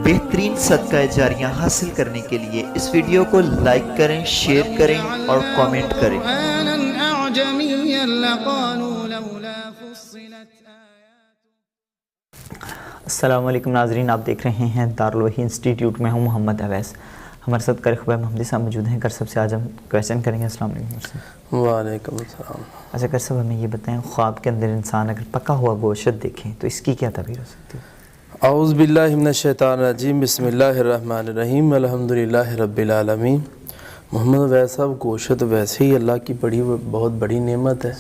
بہترین صدقہ جاریہ حاصل کرنے کے لیے اس ویڈیو کو لائک کریں، شیئر کریں اور کامنٹ کریں۔ السلام علیکم ناظرین، آپ دیکھ رہے ہیں دارالوحی انسٹیٹیوٹ میں ہوں محمد اویس۔ ہمارے ساتھ کرخ بھائی محمدی صاحب موجود ہیں۔ کرسب سے آج ہم کویشچن کریں گے۔ السلام علیکم۔ وعلیکم السلام۔ اچھا کرسب، ہمیں یہ بتائیں، خواب کے اندر انسان اگر پکا ہوا گوشت دیکھیں تو اس کی کیا تعبیر ہو سکتی ہے؟ اعوذ باللہ من الشیطان الرجیم، بسم اللہ الرحمن الرحیم، الحمدللہ رب العالمین۔ محمد اویس صاحب، گوشت ویسے ہی اللہ کی بہت بڑی نعمت ہے۔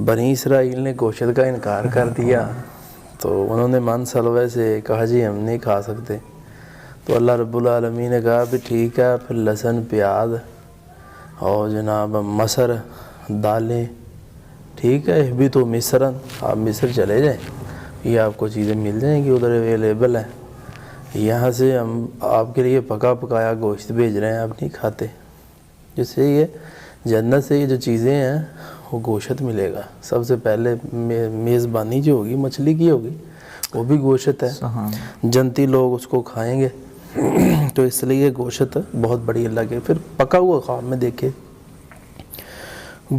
بنی اسرائیل نے گوشت کا انکار کر دیا تو انہوں نے من سلوے سے کہا جی ہم نہیں کھا سکتے، تو اللہ رب العالمین نے کہا بھی ٹھیک ہے، پھر لہسن، پیاز اور جناب مسر، دالیں، ٹھیک ہے، بھی تو مصرن، آپ مصر چلے جائیں، یہ آپ کو چیزیں مل جائیں گی، ادھر اویلیبل ہیں۔ یہاں سے ہم آپ کے لیے پکا پکایا گوشت بھیج رہے ہیں، آپ نہیں کھاتے، جس سے یہ جنت سے یہ جو چیزیں ہیں وہ گوشت ملے گا۔ سب سے پہلے میزبانی جو ہوگی مچھلی کی ہوگی، وہ بھی گوشت ہے، جنتی لوگ اس کو کھائیں گے، تو اس لیے گوشت بہت بڑی اللہ کے۔ پھر پکا ہوا خواب میں دیکھے،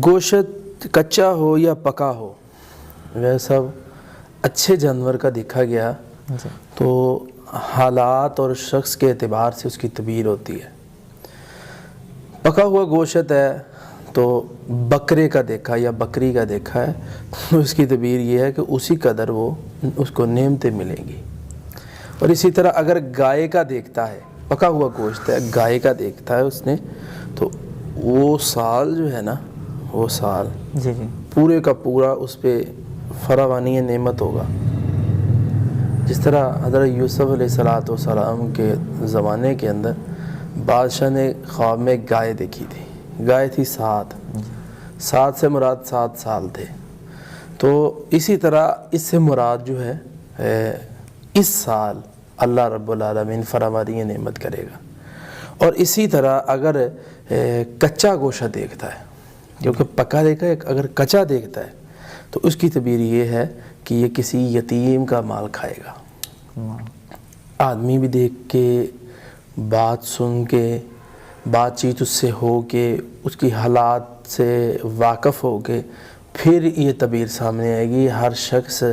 گوشت کچا ہو یا پکا ہو، ویسا اچھے جانور کا دیکھا گیا تو حالات اور شخص کے اعتبار سے اس کی تعبیر ہوتی ہے۔ پکا ہوا گوشت ہے تو بکرے کا دیکھا یا بکری کا دیکھا ہے تو اس کی تعبیر یہ ہے کہ اسی قدر وہ اس کو نعمتیں ملیں گی۔ اور اسی طرح اگر گائے کا دیکھتا ہے، پکا ہوا گوشت ہے، گائے کا دیکھتا ہے اس نے، تو وہ سال جو ہے نا، وہ سال پورے کا پورا اس پہ فراوانی نعمت ہوگا۔ جس طرح حضرت یوسف علیہ السلام کے زمانے کے اندر بادشاہ نے خواب میں ایک گائے دیکھی تھی، گائے تھی 7 سے مراد 7 سال تھے۔ تو اسی طرح اس سے مراد جو ہے اس سال اللہ رب العالمین فراوانی نعمت کرے گا۔ اور اسی طرح اگر کچا گوشت دیکھتا ہے، کیونکہ پکا دیکھا ہے، اگر کچا دیکھتا ہے تو اس کی تعبیر یہ ہے کہ یہ کسی یتیم کا مال کھائے گا۔ آدمی بھی دیکھ کے، بات سن کے، بات چیت اس سے ہو کے، اس کی حالات سے واقف ہو کے پھر یہ تعبیر سامنے آئے گی۔ ہر شخص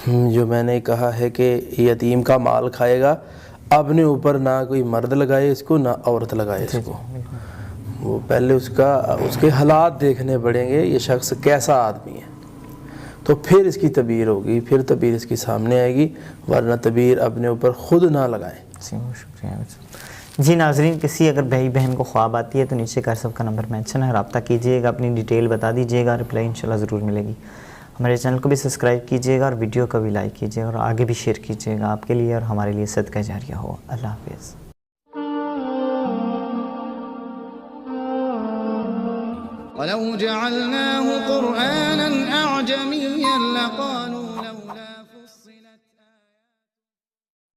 جو میں نے کہا ہے کہ یتیم کا مال کھائے گا، اپنے اوپر نہ کوئی مرد لگائے اس کو، نہ عورت لگائے اس کو، وہ پہلے اس کے حالات دیکھنے پڑیں گے، یہ شخص کیسا آدمی ہے، تو پھر اس کی تعبیر ہوگی، پھر تعبیر اس کی سامنے آئے گی، ورنہ تعبیر اپنے اوپر خود نہ لگائیں۔ شکریہ جی۔ ناظرین، کسی اگر بھائی بہن کو خواب آتی ہے تو نیچے کرسب کا نمبر مینشن ہے، رابطہ کیجئے گا، اپنی ڈیٹیل بتا دیجئے گا، رپلائی انشاءاللہ ضرور ملے گی۔ ہمارے چینل کو بھی سبسکرائب کیجئے گا اور ویڈیو کو بھی لائک کیجئے گا اور آگے بھی شیئر کیجئے گا، آپ کے لیے اور ہمارے لیے صدقہ جاریہ ہو۔ اللہ حافظ۔ وَلَوْ جَعَلْنَاهُ قُرْآنًا أَعْجَمِيًّا لَقَالُوا